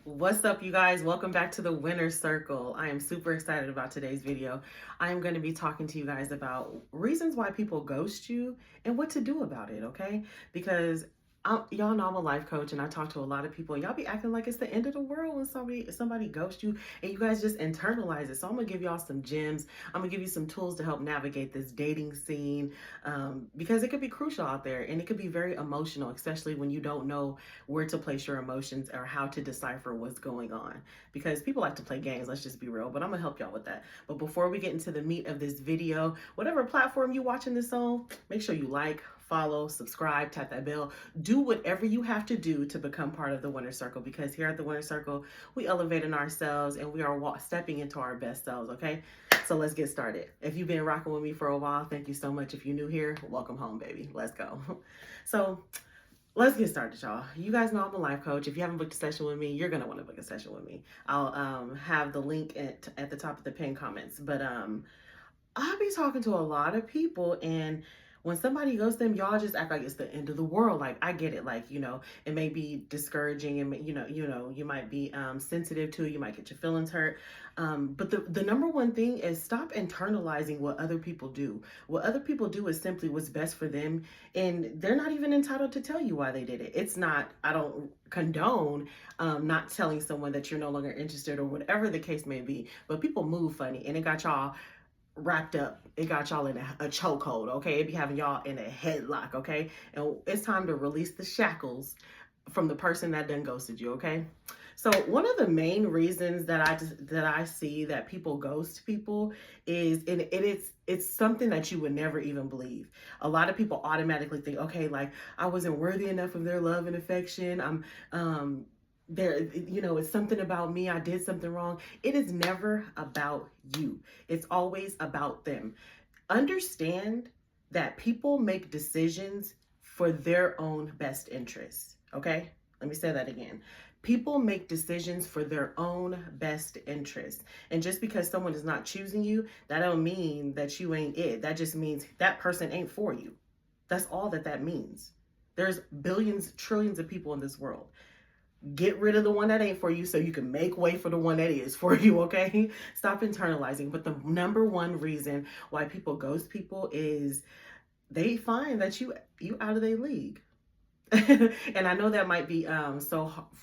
What's up, you guys? Welcome back to the Winner Circle. I am super excited about today's video. I am going to be talking to you guys about reasons why people ghost you and what to do about it, okay? Because y'all know I'm a life coach and I talk to a lot of people. Y'all be acting like it's the end of the world when somebody ghosts you and you guys just internalize it. So I'm going to give y'all some gems. I'm going to give you some tools to help navigate this dating scene because it could be crucial out there and it could be very emotional, especially when you don't know where to place your emotions or how to decipher what's going on, because people like to play games, let's just be real, but I'm gonna help y'all with that. But before we get into the meat of this video, whatever platform you watching this on, make sure you like, follow, subscribe, tap that bell, do whatever you have to do to become part of the Winner Circle, because here at the Winner Circle we elevating ourselves and we are stepping into our best selves. Okay, so let's get started. If you've been rocking with me for a while, thank you so much. If you're new here, welcome home, baby. Let's go. So let's get started, y'all. You guys know I'm a life coach. If you haven't booked a session with me, you're gonna want to book a session with me. I'll have the link at the top of the pinned comments. But I'll be talking to a lot of people, and when somebody goes to them, y'all just act like it's the end of the world. Like, I get it. Like, it may be discouraging, and you might be sensitive to it. You might get your feelings hurt. But the number one thing is stop internalizing what other people do. What other people do is simply what's best for them, and they're not even entitled to tell you why they did it. It's not. I don't condone not telling someone that you're no longer interested or whatever the case may be. But people move funny, and it got y'all wrapped up. It got y'all in a chokehold, okay? It be having y'all in a headlock, okay? And it's time to release the shackles from the person that done ghosted you, okay? So one of the main reasons that I see that people ghost people is, and it's something that you would never even believe. A lot of people automatically think, okay, like I wasn't worthy enough of their love and affection. It's something about me. I did something wrong. It is never about you. It's always about them. Understand that people make decisions for their own best interests. Okay? Let me say that again. People make decisions for their own best interest. And just because someone is not choosing you, that don't mean that you ain't it. That just means that person ain't for you. That's all that means. There's billions, trillions of people in this world. Get rid of the one that ain't for you so you can make way for the one that is for you, okay? Stop internalizing. But the number one reason why people ghost people is they find that you out of their league. And I know that might be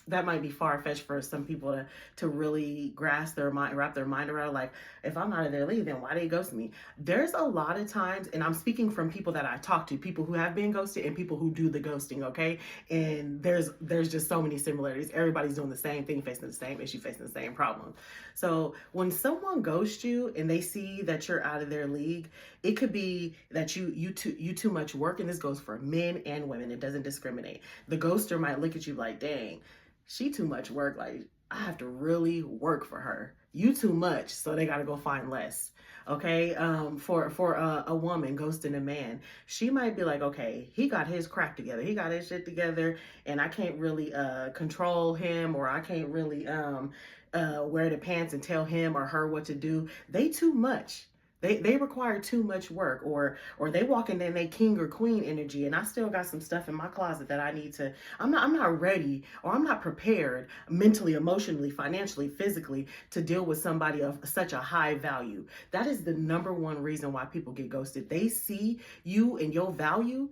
that might be far-fetched for some people to really grasp their mind, wrap their mind around. Like, if I'm out of their league, then why they ghost me? There's a lot of times, and I'm speaking from people that I talk to, people who have been ghosted and people who do the ghosting, okay? And there's just so many similarities. Everybody's doing the same thing, facing the same issue, facing the same problem. So when someone ghosts you and they see that you're out of their league, it could be that you too much work, and this goes for men and women. It doesn't discriminate. The ghoster might look at you like, dang, she too much work. Like, I have to really work for her. You too much, so they got to go find less. Okay, for a woman ghosting a man, she might be like, okay, he got his crap together, he got his shit together, and I can't really control him, or I can't really wear the pants and tell him or her what to do. They too much. They require too much work, or they walk in they king or queen energy, and I still got some stuff in my closet that I need to. I'm not ready, or I'm not prepared mentally, emotionally, financially, physically to deal with somebody of such a high value. That is the number one reason why people get ghosted. They see you and your value,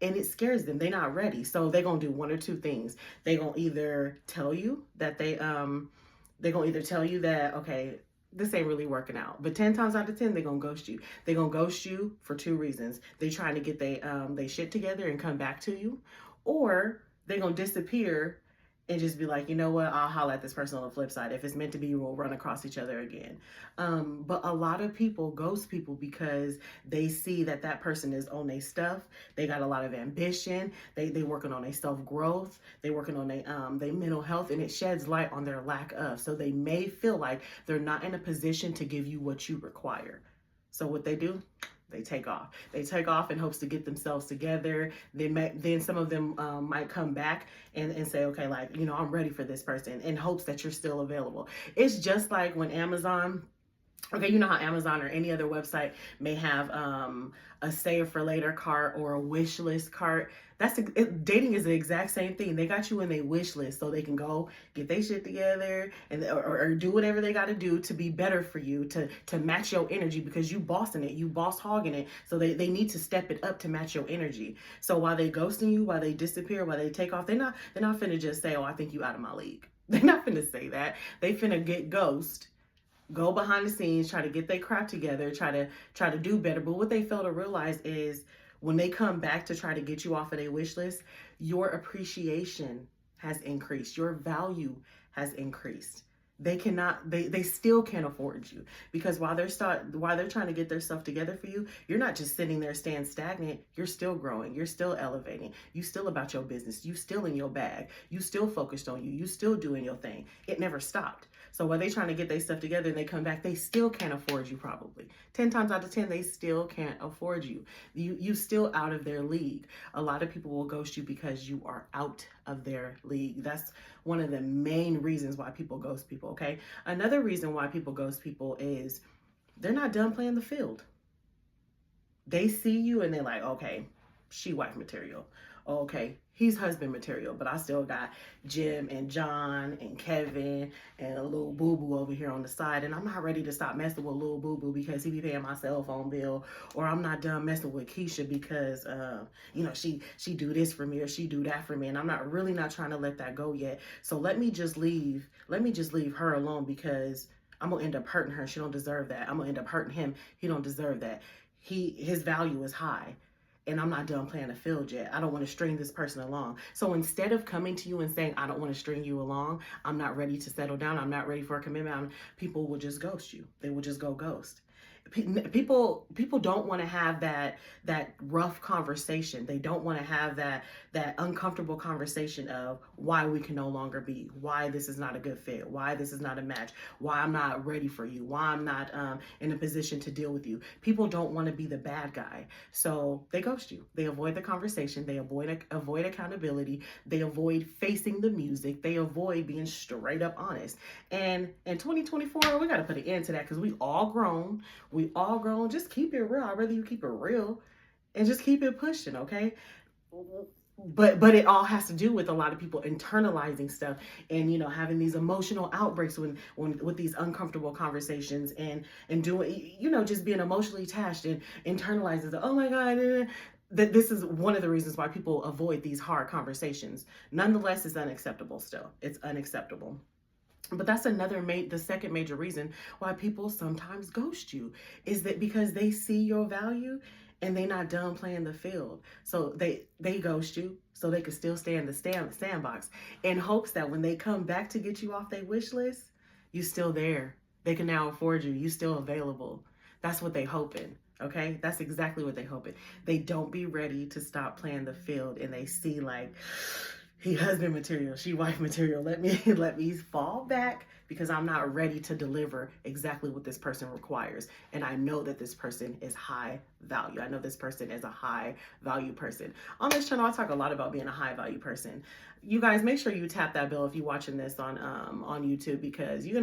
and it scares them. They're not ready, so they're gonna do one or two things. They're gonna either tell you that okay, this ain't really working out. But 10 times out of 10, they're going to ghost you. They're going to ghost you for two reasons. They trying to get they shit together and come back to you, or they're going to disappear and just be like, you know what, I'll holler at this person on the flip side. If it's meant to be, we'll run across each other again. But a lot of people ghost people because they see that person is on their stuff. They got a lot of ambition. They working on their self-growth. They working on their mental health, and it sheds light on their lack of. So they may feel like they're not in a position to give you what you require. So what they do, they take off. They take off in hopes to get themselves together. Then some of them might come back and say, okay, like, I'm ready for this person, in hopes that you're still available. It's just like when Amazon Okay, you know how Amazon or any other website may have a save for later cart or a wish list cart. Dating is the exact same thing. They got you in their wish list so they can go get their shit together and or do whatever they got to do to be better for you, to match your energy, because you bossing it, you boss hogging it. So they need to step it up to match your energy. So while they ghosting you, while they disappear, while they take off, they're not finna just say, "Oh, I think you out of my league." They're not finna say that. They finna get ghost, go behind the scenes, try to get their crap together, try to do better. But what they fail to realize is when they come back to try to get you off of their wish list, your appreciation has increased, your value has increased. They still can't afford you, because while they're trying to get their stuff together for you, you're not just sitting there staying stagnant. You're still growing, you're still elevating, you still about your business, you still in your bag, you still focused on you still doing your thing. It never stopped. So while they trying to get their stuff together and they come back, they still can't afford you. Probably 10 times out of 10, they still can't afford you. You still out of their league. A lot of people will ghost you because you are out of their league. That's one of the main reasons why people ghost people. Okay, another reason why people ghost people is they're not done playing the field. They see you and they're like, okay, she wife material. Okay, he's husband material, but I still got Jim and John and Kevin and a little boo boo over here on the side, and I'm not ready to stop messing with little boo boo because he be paying my cell phone bill, or I'm not done messing with Keisha because she do this for me or she do that for me, and I'm not trying to let that go yet. So let me just leave her alone, because I'm gonna end up hurting her. She don't deserve that. I'm gonna end up hurting him. He don't deserve that. His value is high, and I'm not done playing the field yet. I don't want to string this person along. So instead of coming to you and saying, I don't want to string you along, I'm not ready to settle down, I'm not ready for a commitment, people will just ghost you. They will just go ghost. People don't want to have that rough conversation. They don't want to have that uncomfortable conversation of why we can no longer be, why this is not a good fit, why this is not a match, why I'm not ready for you, why I'm not in a position to deal with you. People don't want to be the bad guy, so they ghost you. They avoid the conversation, they avoid accountability, they avoid facing the music, they avoid being straight up honest. And in 2024, we got to put an end to that, because we all grown. Just keep it real. I'd rather you keep it real and just keep it pushing, okay? But it all has to do with a lot of people internalizing stuff, and having these emotional outbreaks when with these uncomfortable conversations, and doing, just being emotionally attached and internalizing the, oh my god, that this is one of the reasons why people avoid these hard conversations. Nonetheless, it's unacceptable. Still, it's unacceptable. But that's the second major reason why people sometimes ghost you, is that because they see your value and they not done playing the field. So they ghost you so they can still stay in the sandbox, in hopes that when they come back to get you off their wish list, you still there. They can now afford you. You still available. That's what they hoping. Okay, that's exactly what they hoping. They don't be ready to stop playing the field, and they see like, he husband material, she wife material. Let me fall back, because I'm not ready to deliver exactly what this person requires. And I know that this person is high value. I know this person is a high value person. On this channel, I talk a lot about being a high value person. You guys, make sure you tap that bell if you're watching this on YouTube, because you're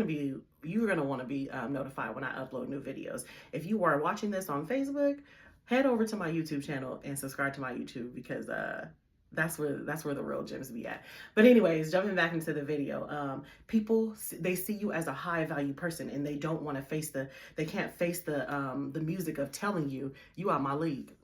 gonna want to be notified when I upload new videos. If you are watching this on Facebook, head over to my YouTube channel and subscribe to my YouTube, because that's where the real gems be at. But anyways, jumping back into the video, people, they see you as a high value person, and they don't want to they can't face the music of telling you out my league.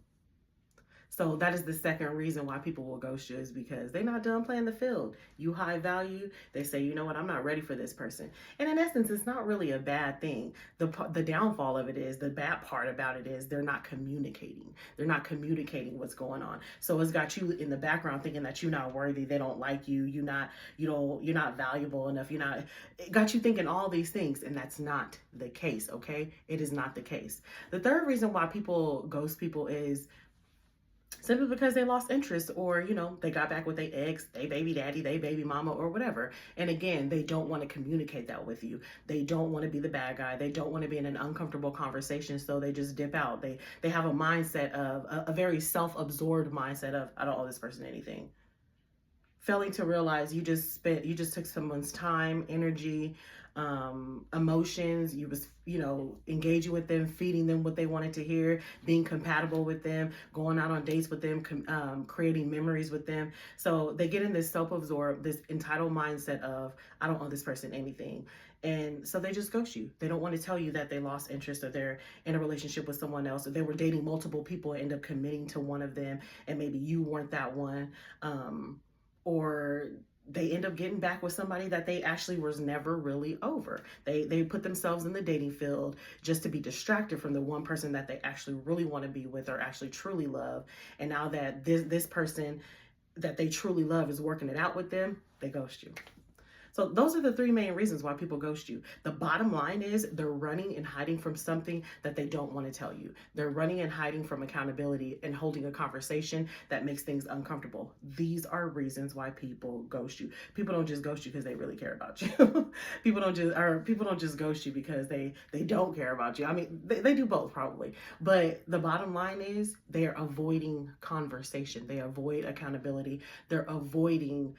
So that is the second reason why people will ghost you, is because they're not done playing the field. You high value, they say, you know what, I'm not ready for this person. And in essence, it's not really a bad thing. The downfall of it is, the bad part about it is, they're not communicating. They're not communicating what's going on. So it's got you in the background thinking that you're not worthy, they don't like you, you're not valuable enough, it got you thinking all these things, and that's not the case, okay? It is not the case. The third reason why people ghost people is simply because they lost interest, or they got back with their ex, they baby daddy, they baby mama, or whatever. And again, they don't want to communicate that with you. They don't want to be the bad guy. They don't want to be in an uncomfortable conversation, so they just dip out. They have a mindset of a very self-absorbed mindset of, I don't owe this person anything. failing to realize you just took someone's time, energy, emotions. You was, engaging with them, feeding them what they wanted to hear, being compatible with them, going out on dates with them, creating memories with them. So they get in this self-absorbed, this entitled mindset of, I don't owe this person anything. And so they just ghost you. They don't want to tell you that they lost interest, or they're in a relationship with someone else, or they were dating multiple people and end up committing to one of them, and maybe you weren't that one. Or they end up getting back with somebody that they actually was never really over. They put themselves in the dating field just to be distracted from the one person that they actually really want to be with, or actually truly love. And now that this person that they truly love is working it out with them, they ghost you. So those are the three main reasons why people ghost you. The bottom line is they're running and hiding from something that they don't want to tell you. They're running and hiding from accountability and holding a conversation that makes things uncomfortable. These are reasons why people ghost you. People don't just ghost you because they really care about you. People don't just ghost you because they don't care about you. I mean, they do both probably. But the bottom line is they're avoiding conversation. They avoid accountability. They're avoiding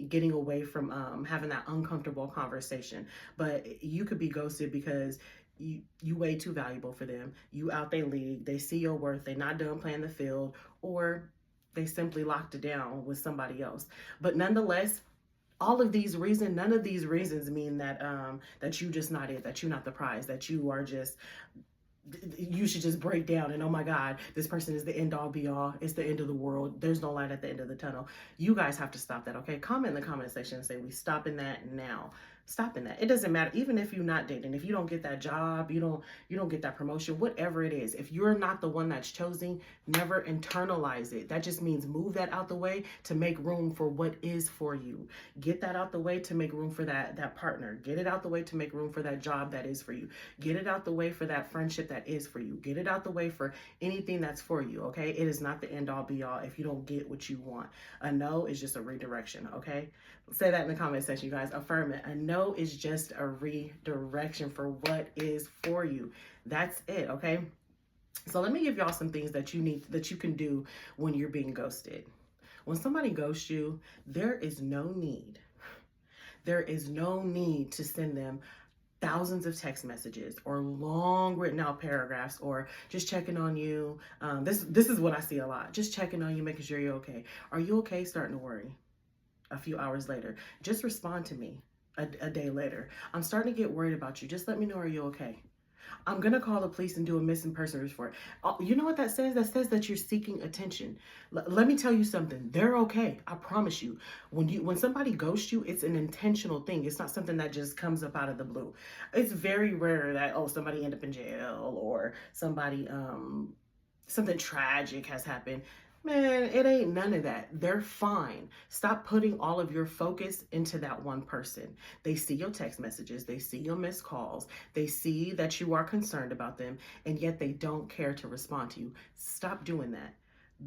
getting away from having that uncomfortable conversation. But you could be ghosted because you way too valuable for them. You out their league. They see your worth. They not done playing the field, or they simply locked it down with somebody else. But nonetheless, none of these reasons mean that that you just not it, that you're not the prize, that you should just break down and, oh my God, this person is the end all be all. It's the end of the world. There's no light at the end of the tunnel. You guys have to stop that, okay? Comment in the comment section and say, we stopping that now. Stopping that. It doesn't matter. Even if you're not dating, if you don't get that job, you don't get that promotion, whatever it is, if you're not the one that's chosen, never internalize it. That just means move that out the way to make room for what is for you. Get that out the way to make room for that partner. Get it out the way to make room for that job that is for you. Get it out the way for that friendship that is for you. Get it out the way for anything that's for you, okay? It is not the end all be all if you don't get what you want. A no is just a redirection, okay? Say that in the comment section, you guys. Affirm it. A no is just a redirection for what is for you. That's it, okay? So let me give y'all some things that you can do when you're being ghosted. When somebody ghosts you, there is no need to send them thousands of text messages or long written out paragraphs, or just checking on you. This is what I see a lot. Just checking on you, making sure you're okay. Are you okay? Starting to worry. A few hours later, just respond to me a day later. I'm starting to get worried about you. Just let me know, are you okay? I'm going to call the police and do a missing persons report. You know what that says? That says that you're seeking attention. Let me tell you something. They're okay. I promise you. When somebody ghosts you, it's an intentional thing. It's not something that just comes up out of the blue. It's very rare that, somebody end up in jail, or somebody, something tragic has happened. Man, it ain't none of that. They're fine. Stop putting all of your focus into that one person. They see your text messages. They see your missed calls. They see that you are concerned about them, and yet they don't care to respond to you. Stop doing that.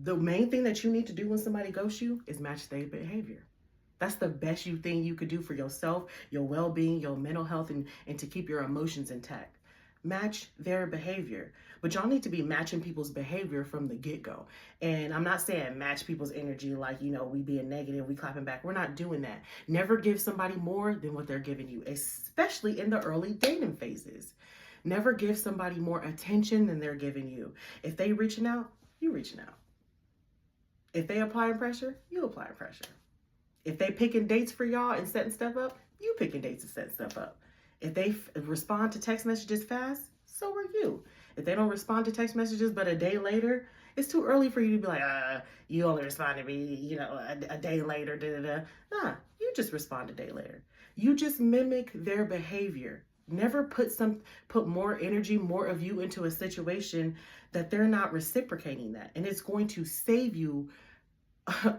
The main thing that you need to do when somebody ghosts you is match their behavior. That's the best thing you could do for yourself, your well-being, your mental health, and to keep your emotions intact. Match their behavior. But y'all need to be matching people's behavior from the get-go. And I'm not saying match people's energy like, we being negative, we clapping back. We're not doing that. Never give somebody more than what they're giving you, especially in the early dating phases. Never give somebody more attention than they're giving you. If they reaching out, you reaching out. If they applying pressure, you applying pressure. If they picking dates for y'all and setting stuff up, you picking dates and setting stuff up. If they respond to text messages fast, so are you. If they don't respond to text messages but a day later, it's too early for you to be like, you only respond to me, a day later, da-da-da. Nah, you just respond a day later. You just mimic their behavior. Never put more energy, more of you into a situation that they're not reciprocating that. And it's going to save you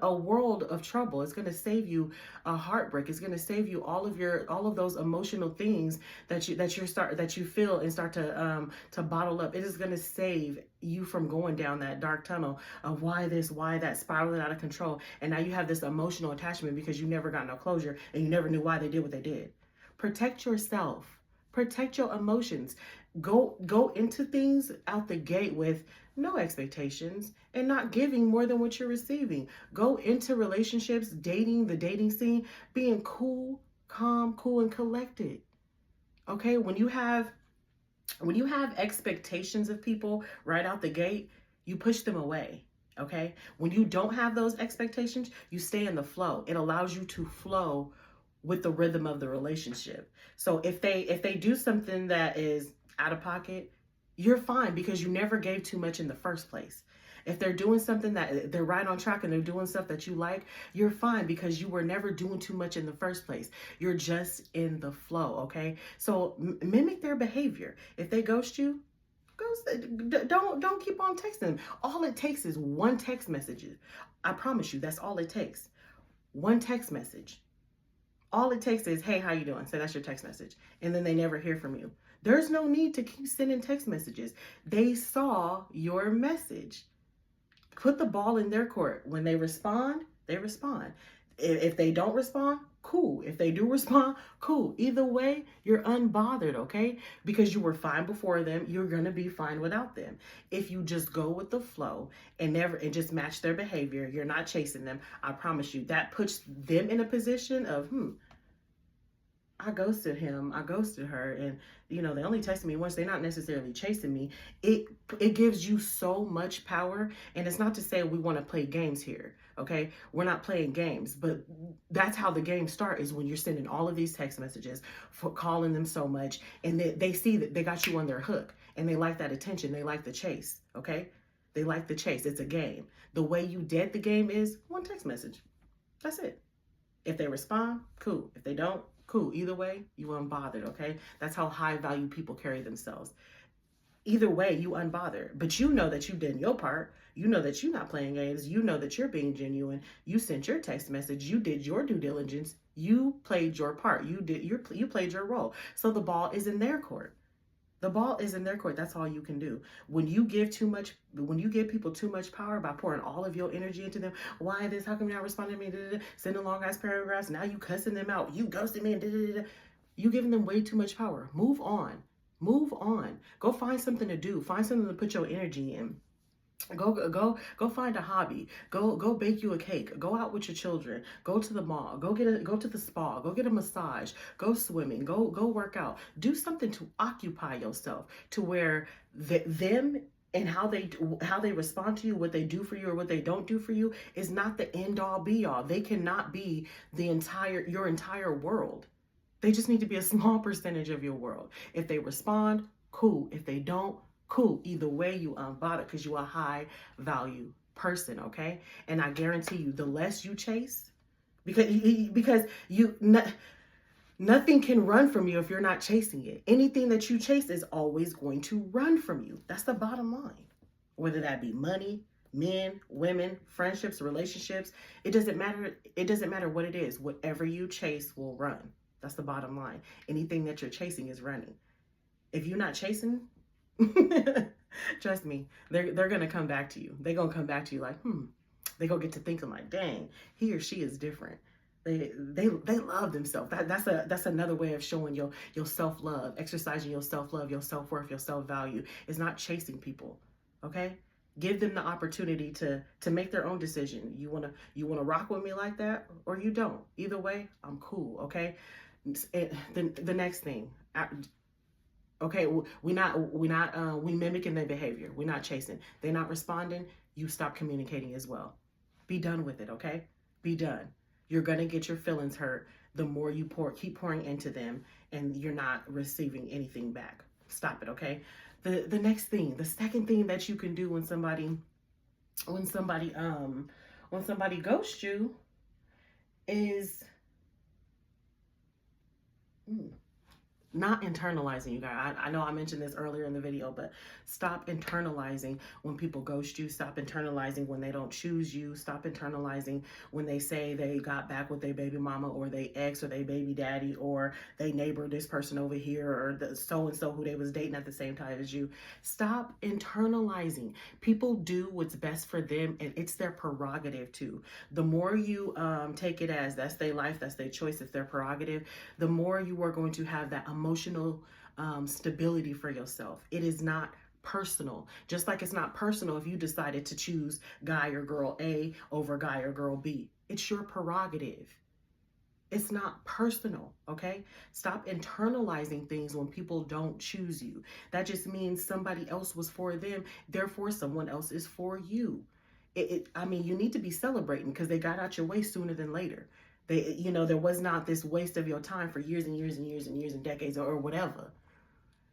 a world of trouble. It's going to save you a heartbreak. It's going to save you all of those emotional things that you feel and start to bottle up. It is going to save you from going down that dark tunnel of why this, why that, spiraling out of control. And now you have this emotional attachment because you never got no closure and you never knew why they did what they did. Protect yourself. Protect your emotions. Go into things out the gate with, no expectations, and not giving more than what you're receiving. Go into relationships, dating, the dating scene, being cool, calm, cool, and collected. Okay, when you have expectations of people right out the gate, you push them away. Okay, when you don't have those expectations, you stay in the flow. It allows you to flow with the rhythm of the relationship. So if they do something that is out of pocket, you're fine because you never gave too much in the first place. If they're doing something that they're right on track and they're doing stuff that you like, you're fine because you were never doing too much in the first place. You're just in the flow, okay? So mimic their behavior. If they ghost you, don't keep on texting them. All it takes is one text message. I promise you, that's all it takes. One text message. All it takes is, hey, how you doing? Say that's your text message. And then they never hear from you. There's no need to keep sending text messages. They saw your message. Put the ball in their court. When they respond, they respond. If they don't respond, cool. If they do respond, cool. Either way, you're unbothered, okay? Because you were fine before them, you're gonna be fine without them. If you just go with the flow and just match their behavior, you're not chasing them. I promise you, that puts them in a position of, I ghosted him, I ghosted her, and they only texted me once. They're not necessarily chasing me. It gives you so much power, and it's not to say we want to play games here, okay? We're not playing games, but that's how the games start, is when you're sending all of these text messages, for calling them so much, and they see that they got you on their hook, and they like that attention, they like the chase, okay? They like the chase. It's a game. The way you dead the game is one text message. That's it. If they respond, cool. If they don't, cool. Either way, you unbothered, okay? That's how high value people carry themselves. Either way, you unbothered. But you know that you did your part. You know that you're not playing games. You know that you're being genuine. You sent your text message. You did your due diligence. You played your part. You played your role. So the ball is in their court. The ball is in their court. That's all you can do. When you give people too much power by pouring all of your energy into them, why this? How come you're not responding to me? Sending long ass paragraphs. Now you cussing them out. You ghosted me. You giving them way too much power. Move on. Move on. Go find something to do. Find something to put your energy in. Go find a hobby. Go bake you a cake. Go out with your children. Go to the mall. Go to the spa. Go get a massage. Go swimming. Go work out. Do something to occupy yourself, to where them and how they respond to you, what they do for you or what they don't do for you, is not the end all be all. They cannot be your entire world. They just need to be a small percentage of your world. If they respond, cool. If they don't, cool. Either way, you unbothered because you're a high value person, okay? And I guarantee you, the less you chase, because nothing can run from you if you're not chasing it. Anything that you chase is always going to run from you. That's the bottom line. Whether that be money, men, women, friendships, relationships, it doesn't matter. It doesn't matter what it is. Whatever you chase will run. That's the bottom line. Anything that you're chasing is running. If you're not chasing, trust me, they're gonna come back to you. They're gonna come back to you like, They gonna get to thinking like, dang, he or she is different. They love themselves. That's another way of showing your self-love, exercising your self-love, your self-worth, your self-value. Is not chasing people. Okay? Give them the opportunity to make their own decision. You wanna rock with me like that, or you don't. Either way, I'm cool. Okay? The next thing. Okay, we mimicking their behavior. We're not chasing. They're not responding. You stop communicating as well. Be done with it, okay? Be done. You're gonna get your feelings hurt the more you keep pouring into them, and you're not receiving anything back. Stop it, okay? The next thing, the second thing that you can do when somebody ghosts you is not internalizing, you guys. I know I mentioned this earlier in the video, but stop internalizing when people ghost you. Stop internalizing when they don't choose you. Stop internalizing when they say they got back with their baby mama or they ex or their baby daddy or they neighbor, this person over here, or the so-and-so who they was dating at the same time as you. Stop internalizing. People do what's best for them, and it's their prerogative to. The more you take it as that's their life, that's their choice, it's their prerogative, the more you are going to have that emotional stability for yourself. It is not personal. Just like it's not personal if you decided to choose guy or girl A over guy or girl B. It's your prerogative. It's not personal, okay? Stop internalizing things when people don't choose you. That just means somebody else was for them, therefore someone else is for you. I mean, you need to be celebrating because they got out your way sooner than later. There was not this waste of your time for years and years and years and years and decades or whatever.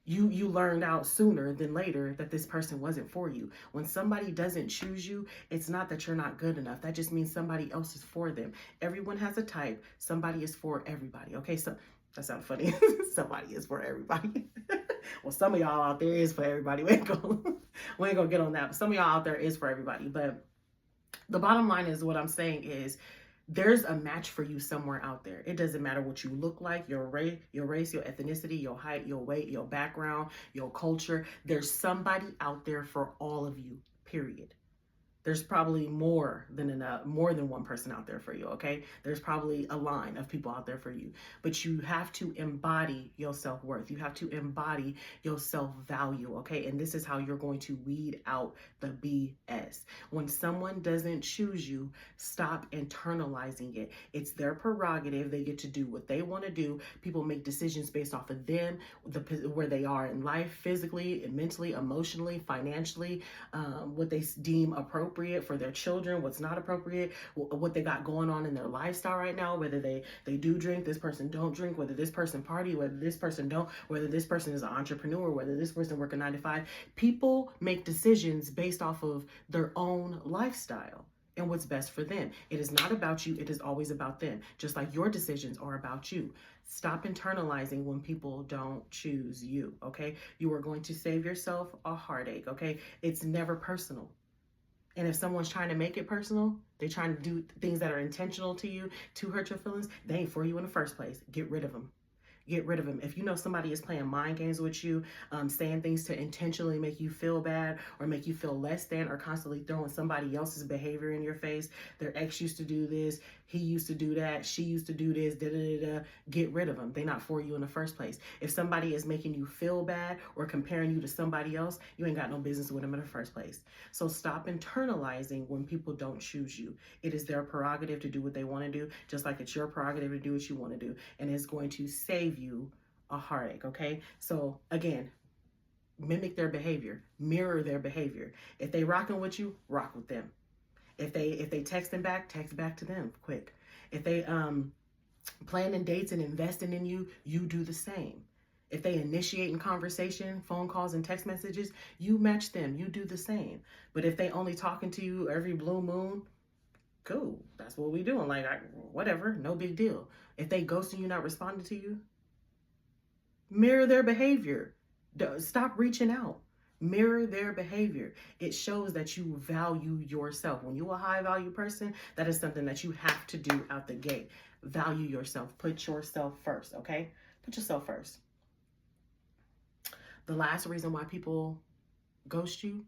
You learned out sooner than later that this person wasn't for you. When somebody doesn't choose you, it's not that you're not good enough. That just means somebody else is for them. Everyone has a type. Somebody is for everybody. Okay, so that sounds funny. Somebody is for everybody. Well, some of y'all out there is for everybody. We ain't gonna get on that. But some of y'all out there is for everybody. But the bottom line is what I'm saying is there's a match for you somewhere out there. It doesn't matter what you look like, your race, your ethnicity, your height, your weight, your background, your culture. There's somebody out there for all of you, period. There's probably more than one person out there for you, okay? There's probably a line of people out there for you. But you have to embody your self-worth. You have to embody your self-value, okay? And this is how you're going to weed out the BS. When someone doesn't choose you, stop internalizing it. It's their prerogative. They get to do what they want to do. People make decisions based off of them, where they are in life, physically, mentally, emotionally, financially, what they deem appropriate for their children, what's not appropriate, what they got going on in their lifestyle right now, whether they do drink, this person don't drink, whether this person party, whether this person don't, whether this person is an entrepreneur, whether this person work a 9-to-5. People make decisions based off of their own lifestyle and what's best for them. It is not about you. It is always about them. Just like your decisions are about you. Stop internalizing when people don't choose you, okay? You are going to save yourself a heartache, okay? It's never personal. And if someone's trying to make it personal, they're trying to do things that are intentional to you to hurt your feelings, they ain't for you in the first place. Get rid of them. Get rid of them. If you know somebody is playing mind games with you, saying things to intentionally make you feel bad or make you feel less than, or constantly throwing somebody else's behavior in your face, their ex used to do this, he used to do that, she used to do this, get rid of them. They're not for you in the first place. If somebody is making you feel bad or comparing you to somebody else, you ain't got no business with them in the first place. So stop internalizing when people don't choose you. It is their prerogative to do what they want to do, just like it's your prerogative to do what you want to do. And it's going to save you a heartache, okay? So again, mimic their behavior, mirror their behavior. If they rocking with you, rock with them. If they texting back, text back to them quick. If they planning dates and investing in you, you do the same. If they initiating conversation, phone calls and text messages, you match them, you do the same. But if they only talking to you every blue moon, cool, that's what we doing. Like, whatever, no big deal. If they ghosting you, not responding to you, mirror their behavior. Stop reaching out. Mirror their behavior. It shows that you value yourself. When you're a high value person, that is something that you have to do out the gate. Value yourself. Put yourself first, okay? Put yourself first. The last reason why people ghost you,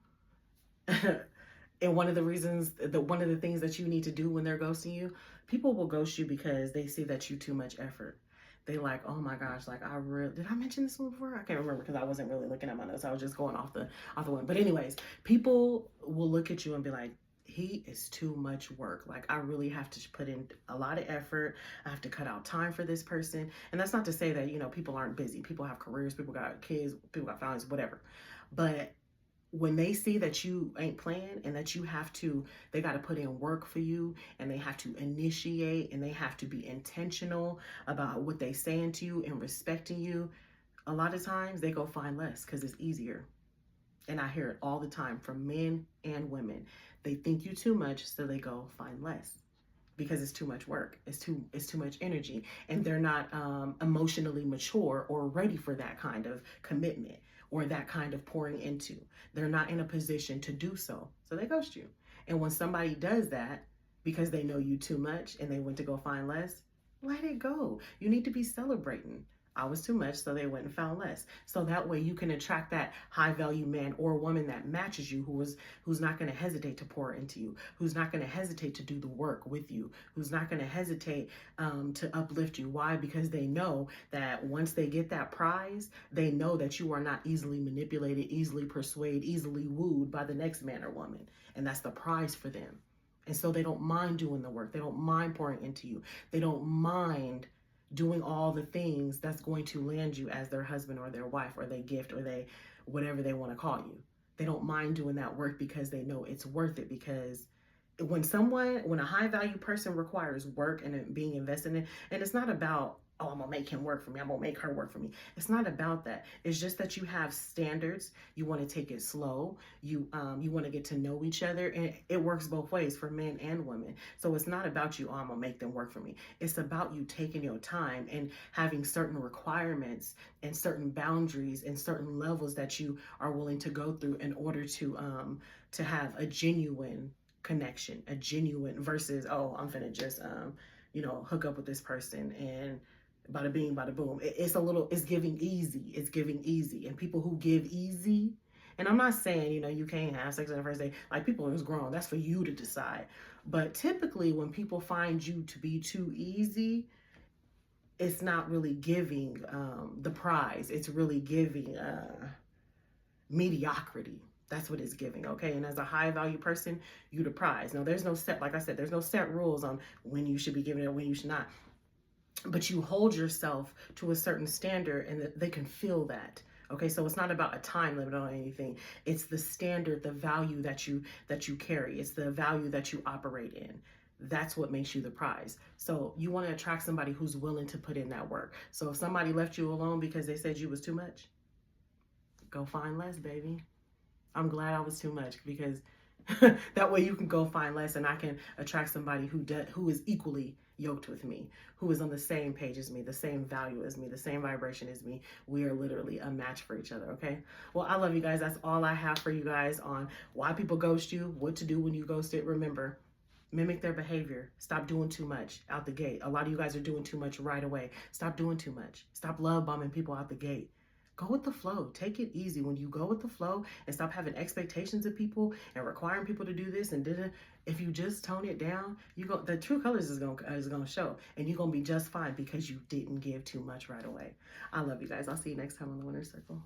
and one of the things that you need to do when they're ghosting you, people will ghost you because they see that you too much effort. They like, oh my gosh, like did I mention this one before? I can't remember because I wasn't really looking at my notes. I was just going off the one. But anyways, people will look at you and be like, he is too much work. Like, I really have to put in a lot of effort. I have to cut out time for this person. And that's not to say that, people aren't busy. People have careers, people got kids, people got families, whatever. But when they see that you ain't playing and that they got to put in work for you, and they have to initiate, and they have to be intentional about what they saying to you and respecting you, a lot of times they go find less because it's easier. And I hear it all the time from men and women. They think you too much, so they go find less because it's too much work. It's too much energy, and they're not emotionally mature or ready for that kind of commitment or that kind of pouring into. They're not in a position to do so. So they ghost you. And when somebody does that because they know you too much and they went to go find less, let it go. You need to be celebrating. I was too much, so they went and found less. So that way you can attract that high value man or woman that matches you, who's not going to hesitate to pour into you, who's not going to hesitate to do the work with you, who's not going to hesitate to uplift you. Why? Because they know that once they get that prize, they know that you are not easily manipulated, easily persuaded, easily wooed by the next man or woman. And that's the prize for them. And so they don't mind doing the work. They don't mind pouring into you. They don't mind doing all the things that's going to land you as their husband or their wife or their gift or they whatever they want to call you. They don't mind doing that work because they know it's worth it. Because when a high value person requires work and being invested in, and it's not about, oh, I'm gonna make him work for me, I'm gonna make her work for me. It's not about that. It's just that you have standards. You want to take it slow. You want to get to know each other, and it works both ways for men and women. So it's not about you, oh, I'm gonna make them work for me. It's about you taking your time and having certain requirements and certain boundaries and certain levels that you are willing to go through in order to have a genuine connection, a genuine, versus, oh, I'm finna just hook up with this person and bada bing, bada boom. It's giving easy. It's giving easy. And people who give easy, and I'm not saying, you can't have sex on the first day. Like, people who's grown, that's for you to decide. But typically when people find you to be too easy, it's not really giving the prize. It's really giving mediocrity. That's what it's giving, okay? And as a high value person, you the prize. Now, there's no set, like I said, there's no set rules on when you should be giving it or when you should not. But you hold yourself to a certain standard and they can feel that. Okay, so it's not about a time limit on anything. It's the standard, the value that you carry. It's the value that you operate in. That's what makes you the prize. So you want to attract somebody who's willing to put in that work. So if somebody left you alone because they said you was too much, go find less, baby. I'm glad I was too much, because that way you can go find less and I can attract somebody who is equally yoked with me, who is on the same page as me, the same value as me, the same vibration as me. We are literally a match for each other, okay? Well, I love you guys. That's all I have for you guys on why people ghost you, what to do when you ghost it. Remember, mimic their behavior. Stop doing too much out the gate. A lot of you guys are doing too much right away. Stop doing too much. Stop love bombing people out the gate. Go with the flow. Take it easy. When you go with the flow and stop having expectations of people and requiring people to do this and didn't, if you just tone it down, the true colors is gonna show, and you're gonna be just fine because you didn't give too much right away. I love you guys. I'll see you next time on the Winner's Circle.